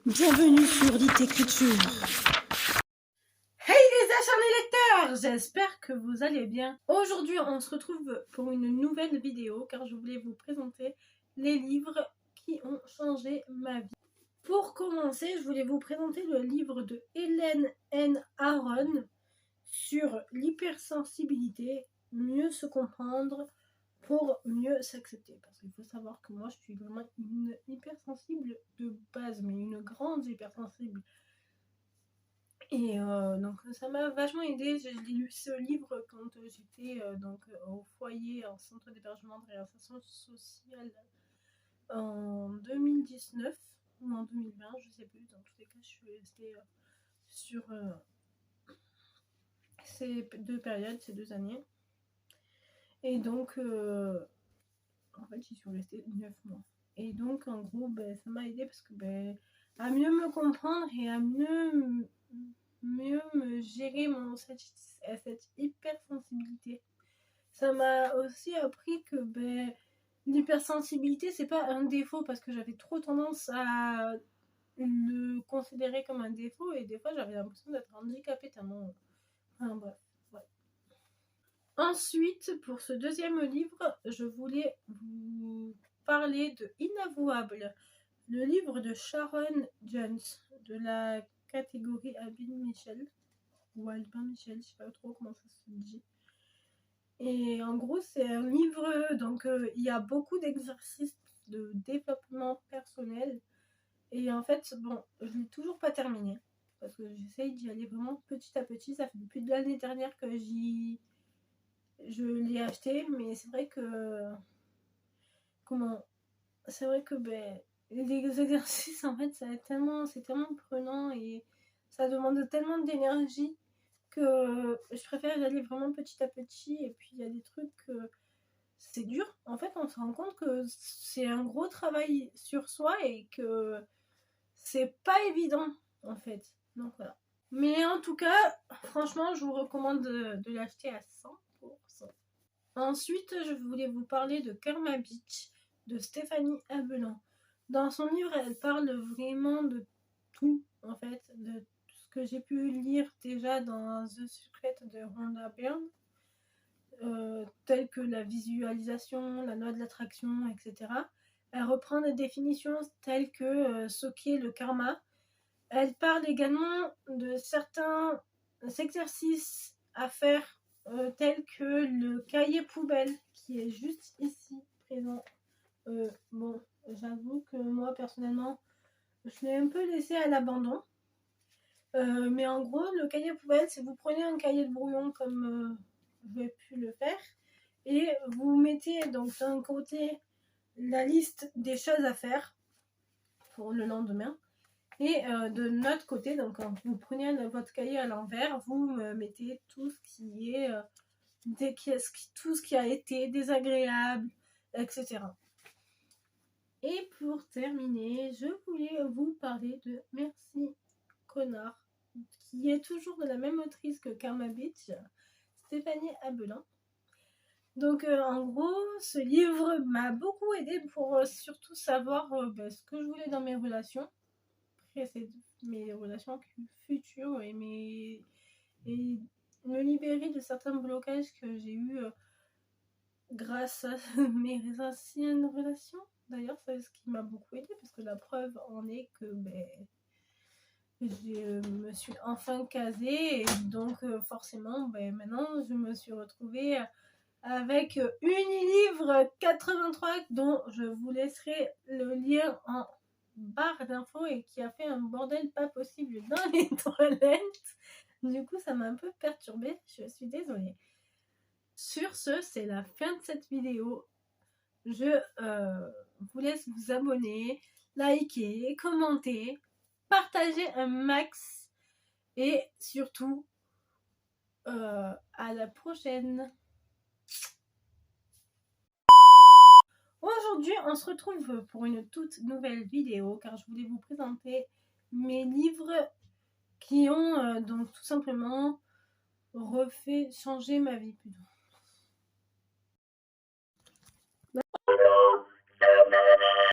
Bienvenue sur Lit Écriture. Hey les acharnés lecteurs, j'espère que vous allez bien. Aujourd'hui on se retrouve pour une nouvelle vidéo car je voulais vous présenter les livres qui ont changé ma vie. Pour commencer, je voulais vous présenter le livre de Hélène N. Aron sur l'hypersensibilité, mieux se comprendre pour mieux s'accepter. Parce qu'il faut savoir que moi je suis vraiment une hypersensible de base, mais une grande hypersensible. Et donc ça m'a vachement aidé. J'ai lu ce livre quand j'étais au foyer en centre d'hébergement de réinsertion sociale en 2019 ou en 2020, je sais plus. Dans tous les cas, je suis restée sur ces deux périodes, ces 2 années. Et donc en fait j'y suis restée 9 mois. Et donc en gros ça m'a aidé parce que à mieux me comprendre et à mieux me gérer cette hypersensibilité. Ça m'a aussi appris que l'hypersensibilité c'est pas un défaut, parce que j'avais trop tendance à le considérer comme un défaut et des fois j'avais l'impression d'être handicapée tellement. Enfin bref. Ouais. Ensuite, pour ce deuxième livre, je voulais vous parler de Inavouable, le livre de Sharon Jones, de la catégorie Albin Michel, ou Albin Michel, je sais pas trop comment ça se dit. Et en gros, c'est un livre, donc il y a beaucoup d'exercices de développement personnel. Et en fait, bon, je l'ai toujours pas terminé, parce que j'essaye d'y aller vraiment petit à petit. Ça fait depuis l'année dernière que je l'ai acheté, mais c'est vrai que c'est vrai que les exercices en fait c'est tellement prenant et ça demande tellement d'énergie que je préfère y aller vraiment petit à petit. Et puis il y a des trucs c'est dur, en fait on se rend compte que c'est un gros travail sur soi et que c'est pas évident en fait, donc voilà. Mais en tout cas, franchement je vous recommande de l'acheter à 100%. Ensuite, je voulais vous parler de Karma Beach de Stéphanie Abelan. Dans son livre, elle parle vraiment de tout, en fait, de tout ce que j'ai pu lire déjà dans The Secret de Rhonda Byrne, telles que la visualisation, la loi de l'attraction, etc. Elle reprend des définitions telles que ce qu'est le karma. Elle parle également de certains exercices à faire, tels que le cahier poubelle qui est juste ici présent. Bon, j'avoue que moi personnellement je l'ai un peu laissé à l'abandon, mais en gros le cahier poubelle, c'est vous prenez un cahier de brouillon comme j'ai pu le faire et vous mettez donc d'un côté la liste des choses à faire pour le lendemain. Et de notre côté, donc quand vous prenez votre cahier à l'envers, vous mettez tout ce qui est tout ce qui a été désagréable, etc. Et pour terminer, je voulais vous parler de Merci Connard, qui est toujours de la même autrice que Karma Beach, Stéphanie Abelan. Donc en gros, ce livre m'a beaucoup aidé pour surtout savoir ce que je voulais dans mes relations mes relations futures et me libérer de certains blocages que j'ai eu grâce à mes anciennes relations. D'ailleurs, c'est ce qui m'a beaucoup aidé, parce que la preuve en est que je me suis enfin casée, et donc forcément maintenant je me suis retrouvée avec Unilivre 83 dont je vous laisserai le lien en barre d'infos et qui a fait un bordel pas possible dans les toilettes. Du coup, ça m'a un peu perturbée, je suis désolée. Sur ce, c'est la fin de cette vidéo. Je vous laisse vous abonner, liker, commenter, partager un max et surtout à la prochaine. Aujourd'hui, on se retrouve pour une toute nouvelle vidéo car je voulais vous présenter mes livres qui ont donc tout simplement changer ma vie plutôt.